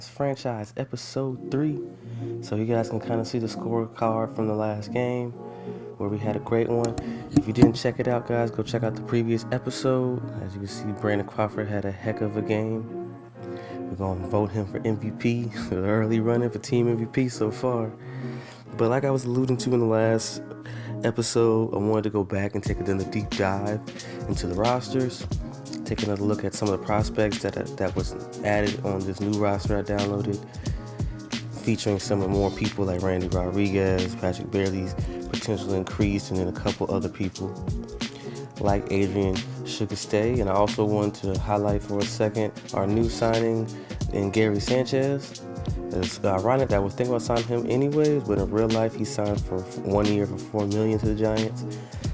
franchise episode 3. So you guys can kind of see the scorecard from the last game where we had a great one. If you didn't check it out, guys, go check out the previous episode. As you can see, Brandon Crawford had a heck of a game. We're going to vote him for MVP, the early running for team MVP so far. But like I was alluding to in the last episode, I wanted to go back and take another deep dive into the rosters. Take another look at some of the prospects that was added on this new roster I downloaded, featuring some of more people like Randy Rodriguez, Patrick Bailey's potential increased, and then a couple other people like Adrian Sugarstay. And I also want to highlight for a second our new signing in Gary Sanchez. It's ironic that I was thinking about signing him anyways, but in real life he signed for 1 year for $4 million to the Giants.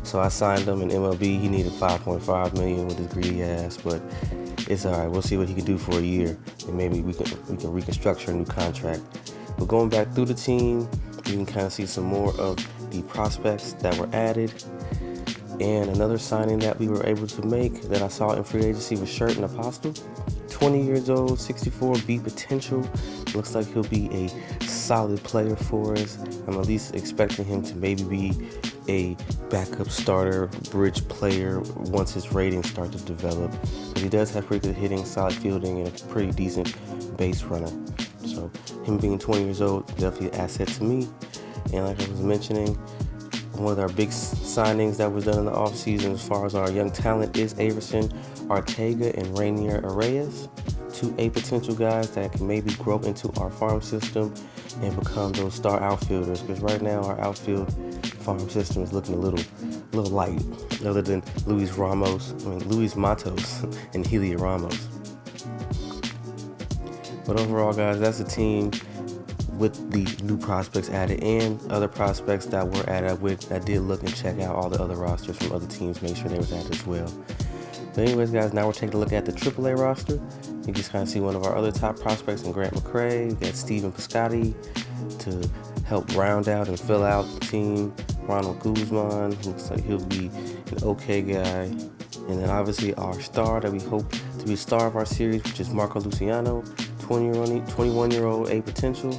So I signed him in MLB. He needed $5.5 million with his greedy ass, but it's all right. We'll see what he can do for a year, and maybe we can reconstruct a new contract. But going back through the team, you can kind of see some more of the prospects that were added. And another signing that we were able to make that I saw in free agency was Sherton Apostle. 20 years old, 64 beat potential. Looks like he'll be a solid player for us. I'm at least expecting him to maybe be a backup starter, bridge player once his ratings start to develop. But he does have pretty good hitting, solid fielding, and a pretty decent base runner. So him being 20 years old, definitely an asset to me. And like I was mentioning, one of our big signings that was done in the offseason as far as our young talent is Averson Arteaga and Rainier Arrayes, two A potential guys that can maybe grow into our farm system and become those star outfielders, because right now our outfield farm system is looking a little light, other than Luis Matos and Helio Ramos. But overall, guys, that's a team with the new prospects added and other prospects that were added with. I did look and check out all the other rosters from other teams, make sure they was added as well. But anyways, guys, now we're taking a look at the AAA roster. You just kind of see one of our other top prospects in Grant McCray. We got Steven Piscotty to help round out and fill out the team. Ronald Guzman, who looks like he'll be an okay guy. And then obviously our star that we hope to be the star of our series, which is Marco Luciano, 21-year-old A potential.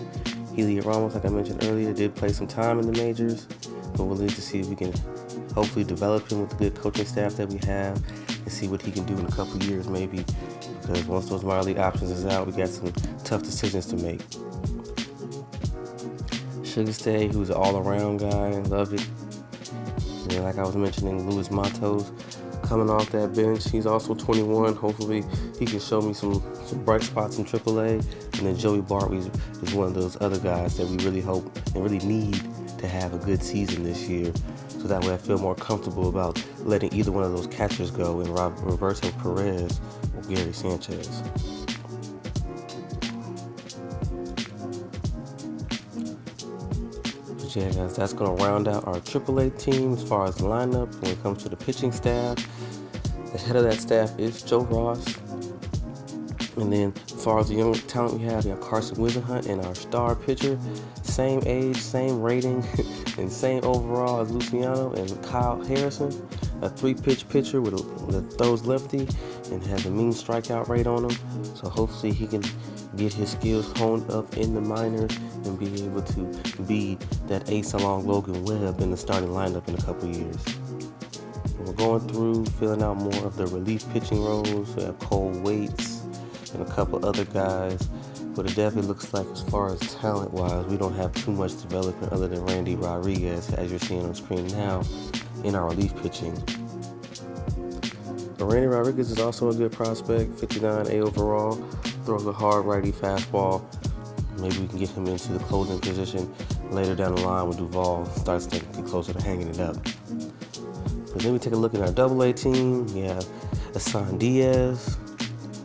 Helio Ramos, like I mentioned earlier, did play some time in the majors, but we'll need to see if we can hopefully develop him with the good coaching staff that we have and see what he can do in a couple years maybe, because once those minor league options is out, we got some tough decisions to make. Sugarstay, who's an all-around guy, love it. And then, like I was mentioning, Luis Matos coming off that bench. He's also 21. Hopefully he can show me some bright spots in AAA. And then Joey Bart is one of those other guys that we really hope and really need to have a good season this year, so that way I feel more comfortable about letting either one of those catchers go in Roberto Perez or Gary Sanchez. But yeah, guys, that's going to round out our AAA team as far as the lineup. When it comes to the pitching staff, the head of that staff is Joe Ross. And then as far as the young talent we have Carson Wisenhunt and our star pitcher, same age, same rating, and same overall as Luciano, and Kyle Harrison, a 3-pitch pitcher that throws lefty and has a mean strikeout rate on him. So hopefully he can get his skills honed up in the minors and be able to be that ace along Logan Webb in the starting lineup in a couple years. We're going through, filling out more of the relief pitching roles. We have Cole Waits and a couple other guys, but it definitely looks like as far as talent-wise, we don't have too much development other than Randy Rodriguez, as you're seeing on screen now, in our relief pitching. But Randy Rodriguez is also a good prospect, 59 A overall, throws a hard righty fastball. Maybe we can get him into the closing position later down the line when Duvall starts to get closer to hanging it up. But then we take a look at our AA team. We have Asan Diaz,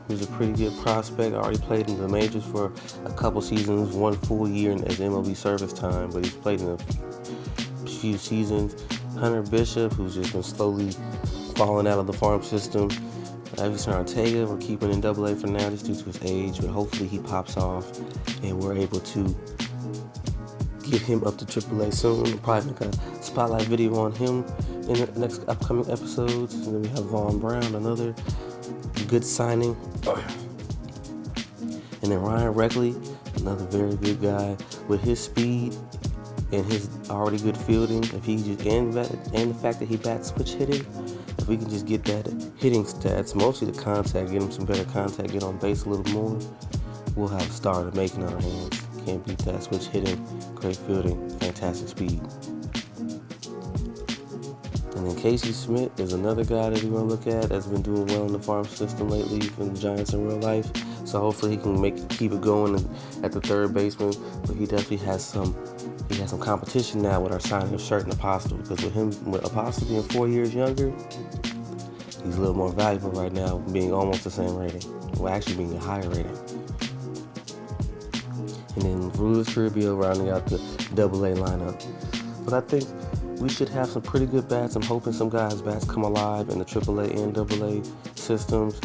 who's a pretty good prospect. Already played in the majors for a couple seasons, 1 full year as MLB service time, but he's played in a few seasons. Hunter Bishop, who's just been slowly falling out of the farm system. Averson Arteaga, we're keeping in AA for now just due to his age, but hopefully he pops off and we're able to get him up to AAA soon. We'll probably make a spotlight video on him in the next upcoming episodes. And then we have Vaughn Brown, another good signing. And then Ryan Reckley, another very good guy with his speed and his already good fielding. If he just and the fact that he bat switch hitting, if we can just get that hitting stats, mostly the contact, get him some better contact, get on base a little more, we'll have a star to make in our hands. Can't beat that. Switch hitting, great fielding, fantastic speed. And then Casey Smith is another guy that we're going to look at that's been doing well in the farm system lately from the Giants in real life. So hopefully he can keep it going at the third baseman. But he definitely has some competition now with our signing of Shirt and Apostle, because with Apostle being 4 years younger, he's a little more valuable right now, being almost the same rating. Well, actually being a higher rating. And then Ruiz Rubio rounding out the AA lineup. But I think we should have some pretty good bats. I'm hoping some guys' bats come alive in the AAA and AA systems,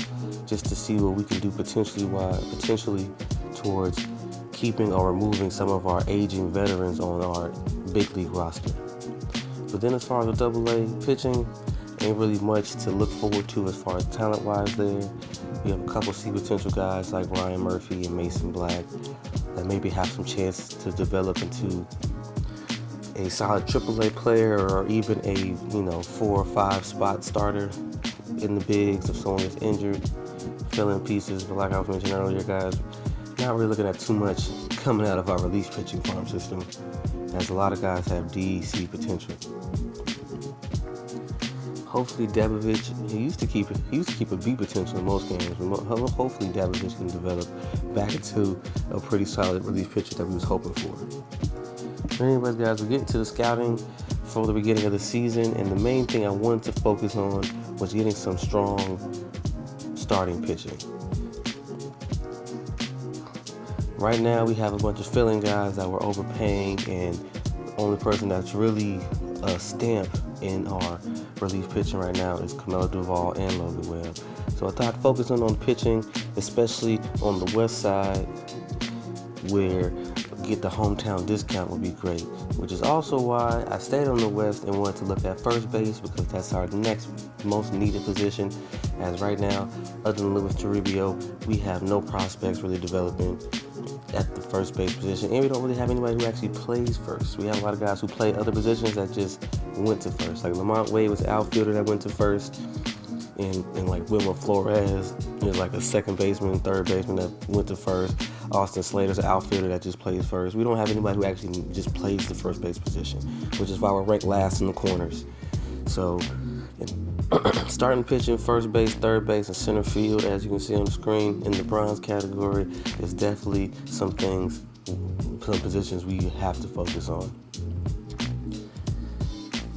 just to see what we can do potentially towards keeping or removing some of our aging veterans on our big league roster. But then as far as the AA pitching, ain't really much to look forward to as far as talent-wise there. We have a couple C potential guys like Ryan Murphy and Mason Black that maybe have some chance to develop into a solid AAA player, or even a 4 or 5 spot starter in the bigs if someone gets injured, fill in pieces. But like I was mentioning earlier, guys, not really looking at too much coming out of our relief pitching farm system, as a lot of guys have D, C potential. Hopefully Dabovich, he used to keep a B potential in most games, but hopefully Dabovich can develop back into a pretty solid relief pitcher that we was hoping for. But anyways, guys, we're getting to the scouting for the beginning of the season, and the main thing I wanted to focus on was getting some strong starting pitching. Right now, we have a bunch of filling guys that we're overpaying, and the only person that's really a stamp in our relief pitching right now is Camelo Duvall and Logan Webb. So I thought focusing on pitching, especially on the west side, where get the hometown discount would be great, which is also why I stayed on the west and wanted to look at first base, because that's our next most needed position. As right now, other than Luis Toribio, we have no prospects really developing at the first base position, and we don't really have anybody who actually plays first. We have a lot of guys who play other positions that just went to first. Like Lamont Wade was an outfielder that went to first, and like Wilmer Flores is like a second baseman, third baseman that went to first. Austin Slater's an outfielder that just plays first. We don't have anybody who actually just plays the first base position, which is why we're ranked last in the corners. So starting pitching, first base, third base, and center field, as you can see on the screen in the bronze category, is definitely some positions we have to focus on.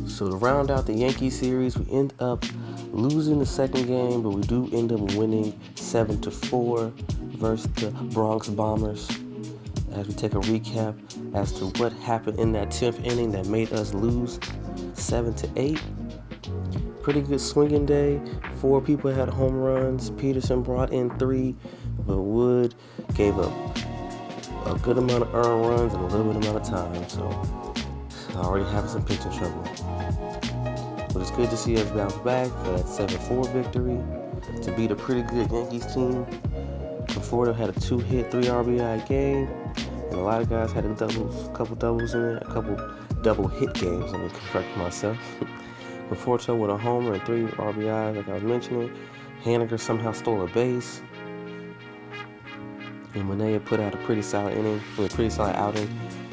So to round out the Yankee series, we end up losing the second game, but we do end up winning 7-4 versus the Bronx Bombers. As we take a recap as to what happened in that 10th inning that made us lose 7-8. Pretty good swinging day. 4 people had home runs. Peterson brought in 3, but Wood gave up a good amount of earned runs in a little bit amount of time. So I already have some pitching trouble. But it's good to see us bounce back for that 7-4 victory to beat a pretty good Yankees team. Conforto had a 2-hit, 3 RBI game, and a lot of guys had a couple doubles in there, a couple double hit games. Let me correct myself. Conforto with a homer and 3 RBIs, like I was mentioning. Haniger somehow stole a base, and Manea put out a pretty solid outing,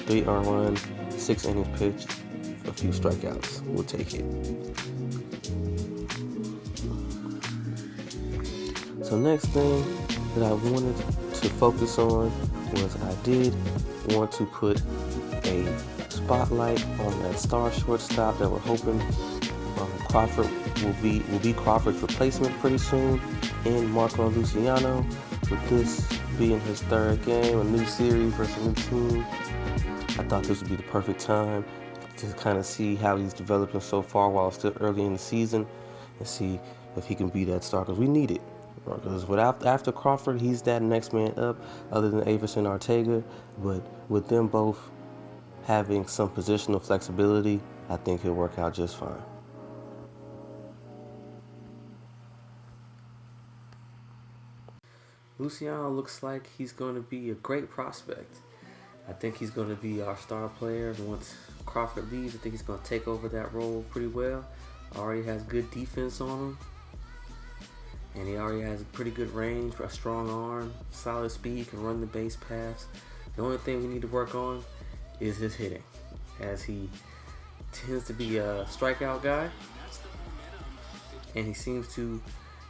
3 earned runs, 6 innings pitched, a few strikeouts. We'll take it. So next thing that I wanted to focus on was I did want to put a spotlight on that star shortstop that we're hoping Crawford will be Crawford's replacement pretty soon in Marco Luciano. With this being his 3rd game, a new series versus a new team, I thought this would be the perfect time to kind of see how he's developing so far while it's still early in the season, and see if he can be that star, because we need it. Because after Crawford, he's that next man up, other than Averson Ortega. But with them both having some positional flexibility, I think he'll work out just fine. Luciano looks like he's going to be a great prospect. I think he's going to be our star player. Once Crawford leaves, I think he's going to take over that role pretty well. Already has good defense on him. And he already has a pretty good range, a strong arm, solid speed, can run the base paths. The only thing we need to work on is his hitting, as he tends to be a strikeout guy. And he seems to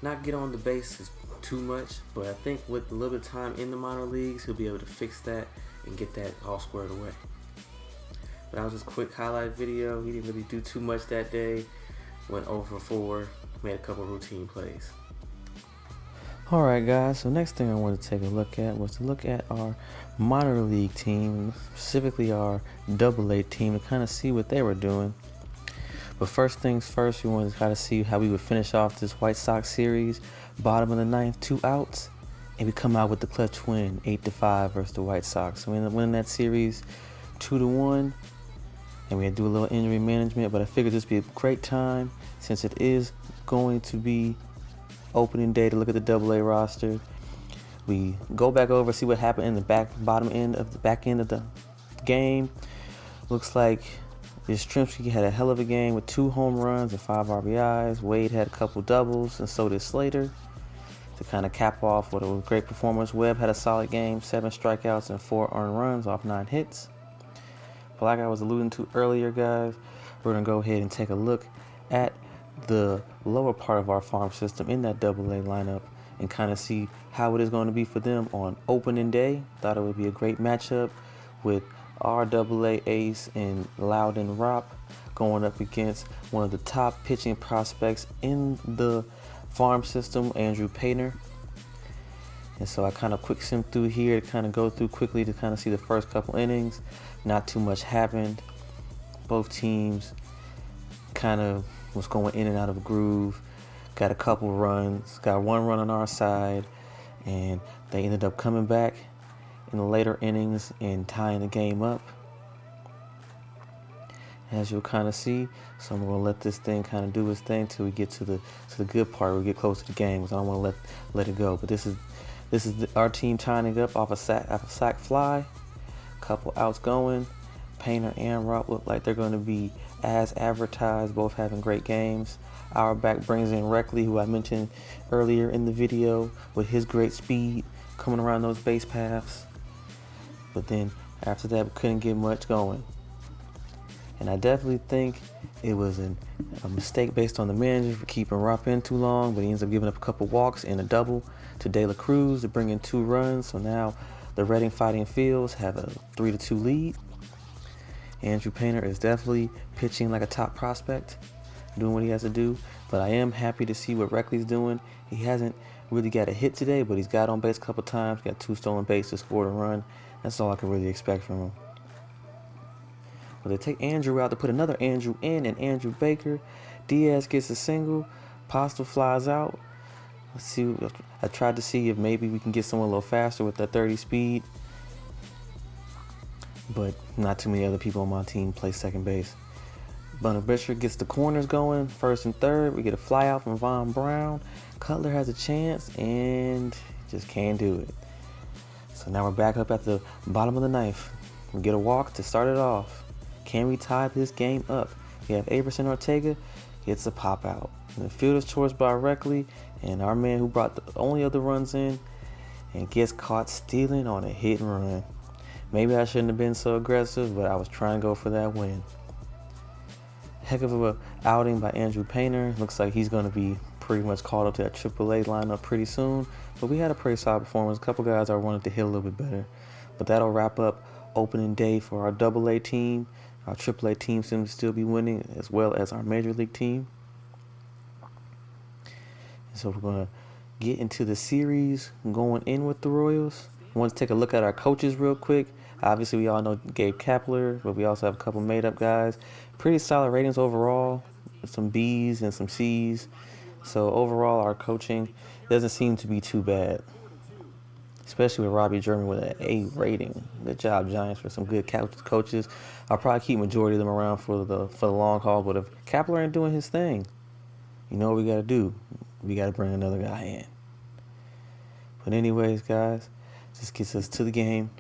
not get on the bases too much, but I think with a little bit of time in the minor leagues, he'll be able to fix that and get that all squared away. But that was just a quick highlight video. He didn't really do too much that day. Went over 4, made a couple routine plays. Alright guys, so next thing I wanted to take a look at was to look at our minor league team, specifically our AA team, to kind of see what they were doing. But first things first, we wanted to kind of see how we would finish off this White Sox series. Bottom of the ninth, 2 outs, and we come out with the clutch win, 8-5 versus the White Sox. So we ended up winning that series 2-1, and we had to do a little injury management, but I figured this would be a great time since it is going to be opening day to look at the AA roster. We go back over, see what happened in the back end of the game. Looks like Yastrzemski had a hell of a game with 2 home runs and 5 RBIs. Wade had a couple doubles, and so did Slater. To kind of cap off what was a great performance, Webb had a solid game, 7 strikeouts and 4 earned runs off 9 hits. But like I was alluding to earlier, guys, we're going to go ahead and take a look at the lower part of our farm system in that AA lineup and kind of see how it is going to be for them on opening day. Thought it would be a great matchup with our AA ace in Loudon Ropp going up against one of the top pitching prospects in the farm system, Andrew Painter. And so I kind of quick simmed through here to kind of go through quickly to kind of see the first couple innings. Not too much happened. Both teams kind of was going in and out of a groove. Got a couple runs, got 1 run on our side, and they ended up coming back in the later innings and tying the game up, as you'll kind of see. So I'm going to let this thing kind of do its thing till we get to the good part, where we get close to the game, because I don't want to let it go. But this is our team tying it up off a sac fly. Couple outs going. Painter and Ropp look like they're going to be as advertised, both having great games. Our back brings in Reckley, who I mentioned earlier in the video, with his great speed coming around those base paths. But then after that, we couldn't get much going. And I definitely think it was a mistake based on the manager for keeping Ropp in too long, but he ends up giving up a couple walks and a double to De La Cruz to bring in 2 runs. So now the Reading Fighting Fields have a 3-2 lead. Andrew Painter is definitely pitching like a top prospect, doing what he has to do. But I am happy to see what Reckley's doing. He hasn't really got a hit today, but he's got on base a couple times, got 2 stolen bases, scored a run. That's all I can really expect from him. But they take Andrew out to put another Andrew in, and Andrew Baker. Diaz gets a single. Postel flies out. Let's see. I tried to see if maybe we can get someone a little faster with that 30 speed, but not too many other people on my team play second base. Bunner Butcher gets the corners going, first and third. We get a fly out from Von Brown. Cutler has a chance and just can't do it. So now we're back up at the bottom of the ninth. We get a walk to start it off. Can we tie this game up? We have Averson Ortega gets a pop out. And the fielder's choice by Reckley, and our man who brought the only other runs in, and gets caught stealing on a hit and run. Maybe I shouldn't have been so aggressive, but I was trying to go for that win. Heck of a outing by Andrew Painter. Looks like he's going to be pretty much called up to that AAA lineup pretty soon. But we had a pretty solid performance. A couple guys I wanted to hit a little bit better. But that'll wrap up opening day for our AA team. Our AAA team seems to still be winning, as well as our Major League team. And so we're going to get into the series going in with the Royals. I want to take a look at our coaches real quick. Obviously, we all know Gabe Kapler, but we also have a couple made-up guys. Pretty solid ratings overall, some B's and some C's. So overall, our coaching doesn't seem to be too bad, especially with Robbie German with an A rating. Good job, Giants, for some good coaches. I'll probably keep majority of them around for the long haul, but if Kapler ain't doing his thing, you know what we got to do? We got to bring another guy in. But anyways, guys, just gets us to the game.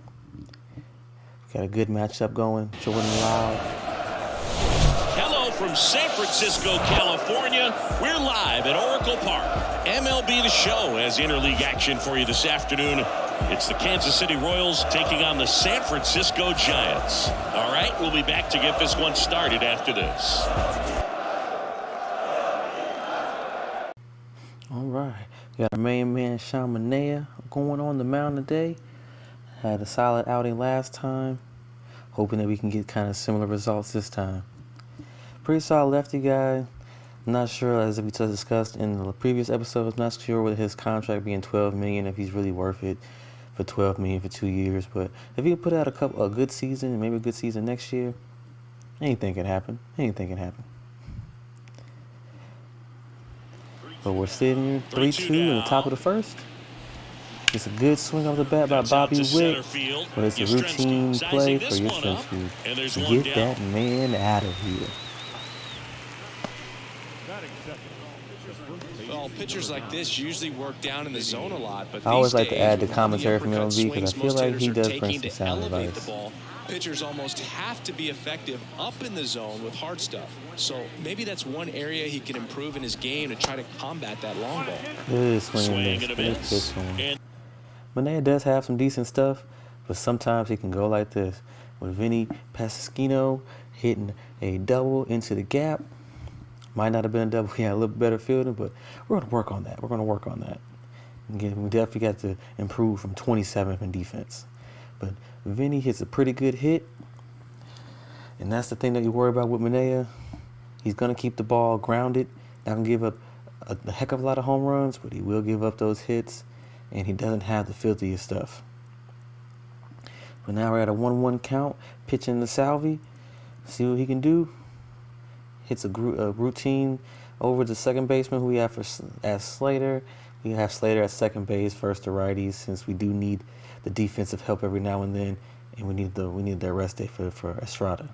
Got a good matchup going. Jordan Loud. Hello from San Francisco, California. We're live at Oracle Park. MLB The Show has interleague action for you this afternoon. It's the Kansas City Royals taking on the San Francisco Giants. All right, we'll be back to get this one started after this. All right, we got our main man Sean Manaea going on the mound today. Had a solid outing last time. Hoping that we can get kind of similar results this time. Pretty solid lefty guy. Not sure, as we discussed in the previous episodes, not sure with his contract being $12 million if he's really worth it for $12 million for 2 years. But if he can put out a good season and maybe a good season next year, anything can happen. Anything can happen. But we're sitting here 3-2 in the top of the first. It's a good swing off the bat by Bobby Witt, but it's a routine play for Yastrzemski to get that man out of here. Well, pitchers like this usually work down in the zone a lot, but I always like to add the commentary from MLB because I feel like he does bring some sound advice. Pitchers almost have to be effective up in the zone with hard stuff. So maybe that's one area he can improve in his game to try to combat that long ball. Good swing and miss. Manaea does have some decent stuff, but sometimes he can go like this. With Vinny Pasquino hitting a double into the gap. Might not have been a double. He had a little better fielding, but we're going to work on that. Again, we definitely got to improve from 27th in defense. But Vinny hits a pretty good hit, and that's the thing that you worry about with Manaea. He's going to keep the ball grounded. Not going to give up a heck of a lot of home runs, but he will give up those hits, and he doesn't have the filthiest stuff. But now we're at a 1-1 count, pitching to Salvi. See what he can do. Hits a routine over the second baseman who we have as Slater. We have Slater at second base, first to righties, since we do need the defensive help every now and then, and we need the rest day for Estrada.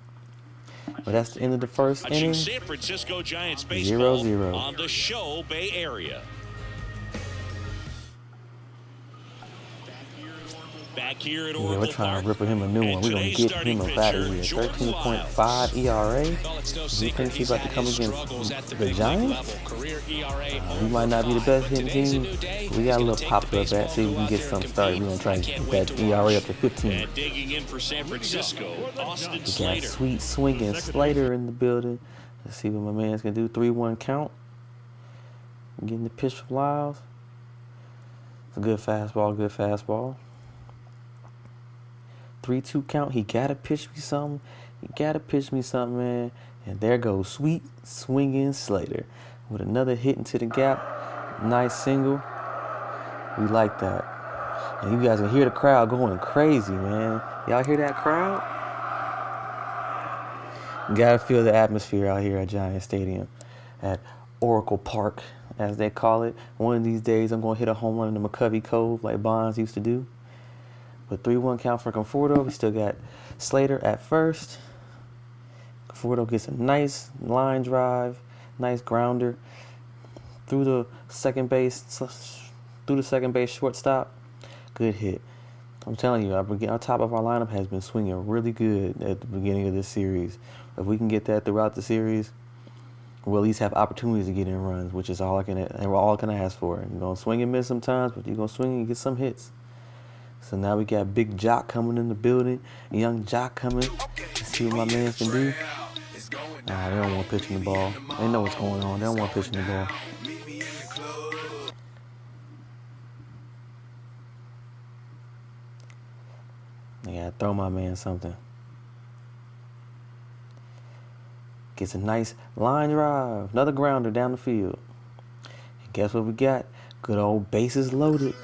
But that's the end of the first inning. San Francisco Giants baseball 0-0 on the Show Bay Area. Back here at Oracle we're trying to Park. rip him a new one. We're going to get him up out of here. 13.5 ERA. You think he's about to come against the Giants? We might not be the best hitting team, but we got a little pop up at. See if we can get something started. We're going to try and get that ERA up to 15. And digging in for San Francisco, Austin We got Slater. sweet swinging Slater in the building. Let's see what my man's going to do. 3-1 count. Getting the pitch from Lyles. It's a good fastball. 3-2 count. He gotta pitch me something. Man. And there goes sweet swinging Slater with another hit into the gap. Nice single. We like that. And you guys can hear the crowd going crazy, man. Y'all hear that crowd? You gotta feel the atmosphere out here at Giant Stadium, at Oracle Park, as they call it. One of these days, I'm gonna hit a home run in the McCovey Cove like Bonds used to do. But 3-1 count for Conforto. We still got Slater at first. Conforto gets a nice line drive, nice grounder through the second base shortstop. Good hit. I'm telling you, our top of our lineup has been swinging really good at the beginning of this series. If we can get that throughout the series, we'll at least have opportunities to get in runs, which is all I can ask for. You're gonna swing and miss sometimes, but you're gonna swing and get some hits. So now we got Big Jock coming in the building, young Jock coming. Let's see what my man can do. Nah, they don't want to pitch in the ball. They know what's going on. They don't want to pitch in the ball. I gotta throw my man something. Gets a nice line drive, another grounder down the field. And guess what we got? Good old bases loaded.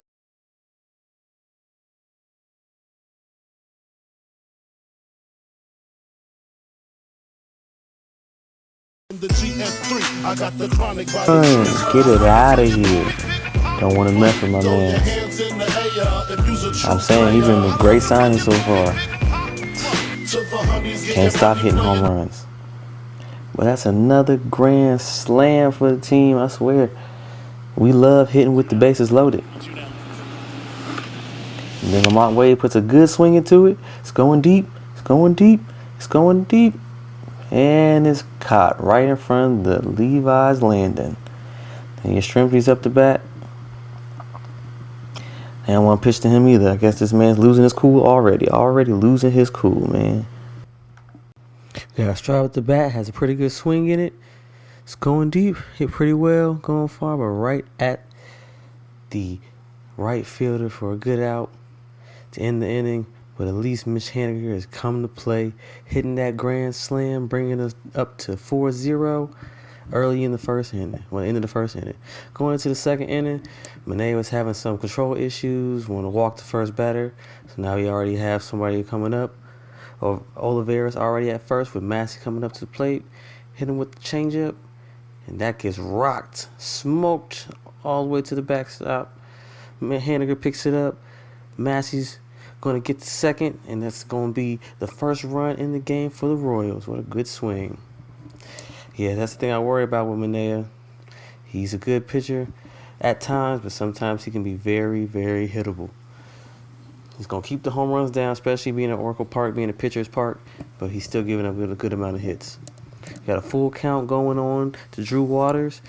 Get it out of here. Don't want to mess with my man. I'm saying he's been a great signing so far. Can't stop hitting home runs. But that's another grand slam for the team, I swear. We love hitting with the bases loaded. And then Lamont Wade puts a good swing into it. It's going deep. It's going deep. It's going deep. And it's caught right in front of the Levi's Landon. And Yastrzemski's up the bat. I don't want to pitch to him either. I guess this man's losing his cool already. Already losing his cool, man. Yeah, Stroud with the bat has a pretty good swing in it. It's going deep. Hit pretty well. Going far, but right at the right fielder for a good out to end the inning. But at least Mitch Haniger has come to play, hitting that grand slam, bringing us up to 4-0 early in the first inning. Well, end of the first inning. Going into the second inning, Manaea was having some control issues, wanted to walk the first batter. So now we already have somebody coming up. Oliveira's already at first with Massey coming up to the plate, hitting with the changeup. And that gets rocked, smoked all the way to the backstop. Haniger picks it up. Massey's going to get the second, and that's going to be the first run in the game for the Royals. What a good swing. Yeah, that's the thing I worry about with Manaea. He's a good pitcher at times, but sometimes he can be very, very hittable. He's going to keep the home runs down, especially being at Oracle Park, being a pitcher's park, but he's still giving up a good amount of hits. Got a full count going on to Drew Waters,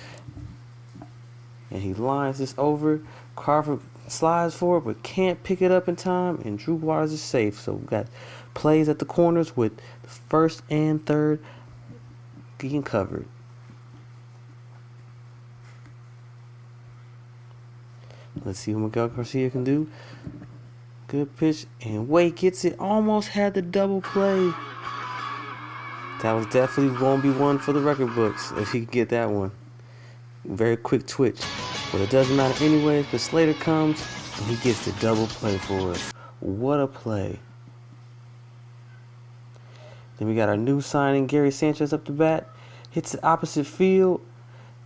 and he lines this over. Crawford slides for it, but can't pick it up in time, and Drew Waters is safe. So we got plays at the corners with the first and third getting covered. Let's see what Miguel Garcia can do. Good pitch, and Wade gets it. Almost had the double play. That was definitely going to be one for the record books if he could get that one. Very quick twitch. But it doesn't matter anyway because Slater comes and he gets the double play for us. What a play. Then we got our new signing, Gary Sanchez, up the bat. Hits the opposite field.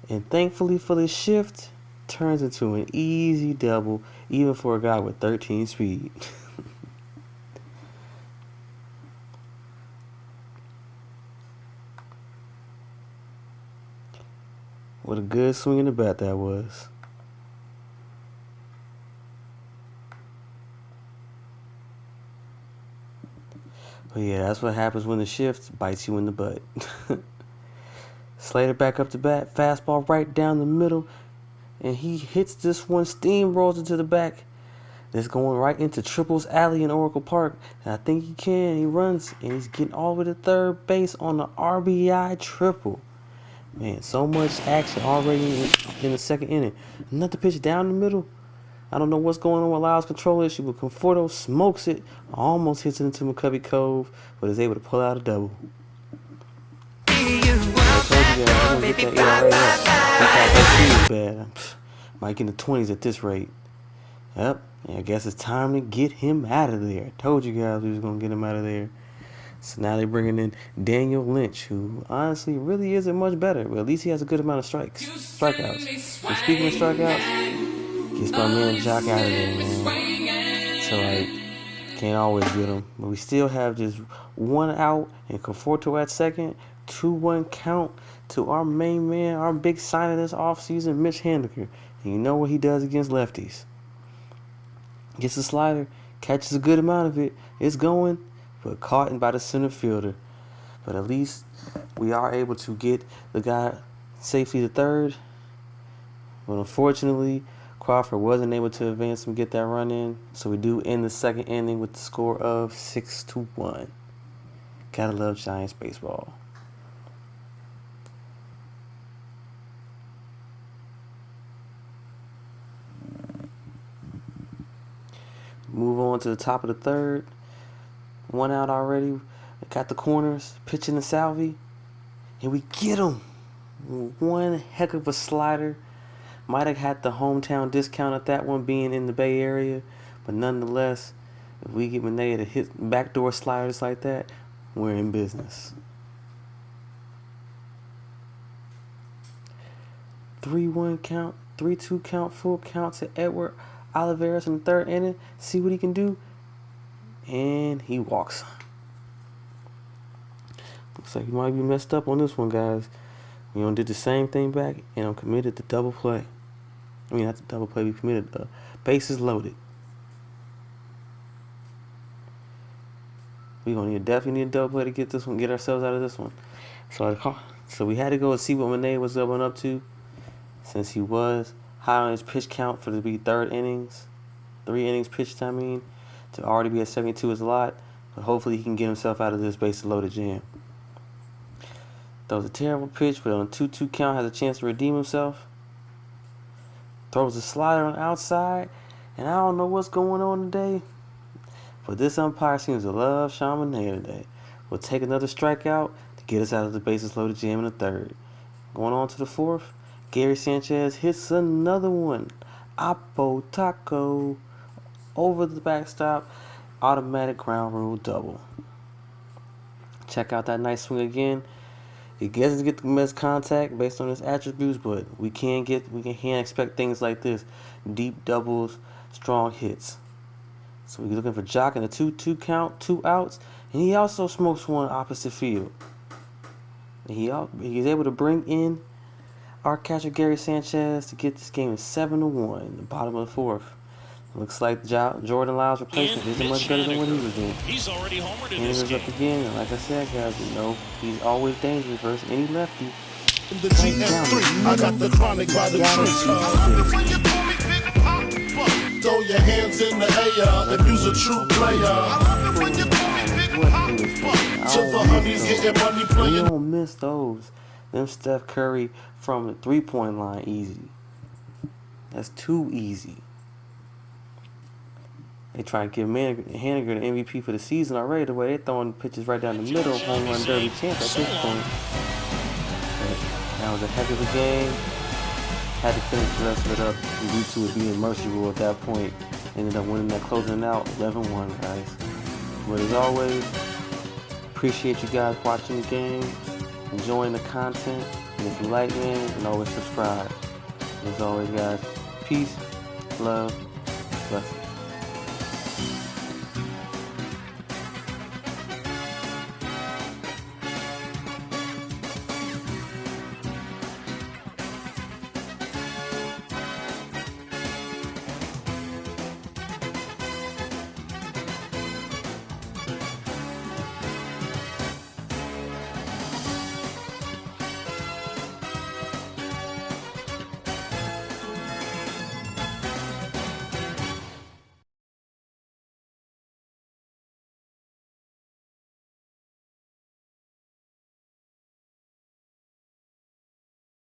And thankfully for the shift, turns into an easy double, even for a guy with 13 speed. What a good swing in the bat that was. But yeah, that's what happens when the shift bites you in the butt. Slater back up to bat, fastball right down the middle, and he hits this one, steamrolls into the back. That's going right into Triple's alley in Oracle Park. And I think he can. He runs, and he's getting all the way to third base on the RBI triple. Man, so much action already in the second inning. Another pitch down the middle. I don't know what's going on with Lyle's control issue, but Conforto smokes it. Almost hits it into McCovey Cove, but is able to pull out a double. I told you guys, I'm going to get that ERA up. Bad. Might get in the 20s at this rate. Yep, and I guess it's time to get him out of there. I told you guys we was going to get him out of there. So now they're bringing in Daniel Lynch, who honestly really isn't much better, but at least he has a good amount of strikeouts. And speaking of strikeouts, gets my man Jock out of there, man. So can't always get him. But we still have just one out and Conforto at second. 2-1 count to our main man, our big signing this offseason, Mitch Haniger. And you know what he does against lefties. Gets a slider, catches a good amount of it. It's going, but caught by the center fielder. But at least we are able to get the guy safely to third. But unfortunately, Crawford wasn't able to advance and get that run in. So we do end the second inning with the score of 6-1. Gotta love Giants baseball. Move on to the top of the third. One out already. Got the corners. Pitching to Salvi. And we get him. One heck of a slider. Might have had the hometown discount at that one being in the Bay Area. But nonetheless, if we get Manaea to hit backdoor sliders like that, we're in business. 3-1 count. 3-2 count. Full count to Edward Oliveira in the third inning. See what he can do. And he walks. Looks like he might be messed up on this one, guys. We did the same thing back, and I'm committed to double play. I mean, not to double play. We committed bases loaded. We gonna definitely need a double play to get this one, get ourselves out of this one. So we had to go and see what Monet was doubling up to, since he was high on his pitch count for the be 3 innings pitched. I mean, to already be at 72 is a lot, but hopefully he can get himself out of this bases loaded jam. Throws a terrible pitch, but on a 2-2 count has a chance to redeem himself. Throws a slider on the outside, and I don't know what's going on today, but this umpire seems to love Sean Monet today. We'll take another strikeout to get us out of the bases loaded jam in the 3rd. Going on to the 4th, Gary Sanchez hits another one. Oppo Taco over the backstop, automatic ground rule double. Check out that nice swing again. He doesn't get the best contact based on his attributes, but we can't expect things like this: deep doubles, strong hits. So we're looking for Jock in a 2-2 count, 2 outs, and he also smokes one opposite field. And he's able to bring in our catcher Gary Sanchez to get this game at 7-1 in the bottom of the 4th. Looks like Jordan Lyles' replacement isn't much better than what he was doing. He's already homered in this game. Up again, and like I said, guys, you know he's always dangerous versus any lefty. The GS3, I got the chronic by the tree. Throw your hands in the air if you's a true player. To the honeys getting money playing. You don't miss those. Them Steph Curry from the 3-point line easy. That's too easy. They try to give Haniger the MVP for the season already, the way they're throwing pitches right down the middle, home run derby champ at this point. But that was a heck of a game. Had to finish the rest of it up due to it being mercy rule at that point. Ended up winning that, closing it out 11-1, guys. But as always, appreciate you guys watching the game, enjoying the content, and if you like, man, you can always subscribe. As always, guys, peace, love, blessings.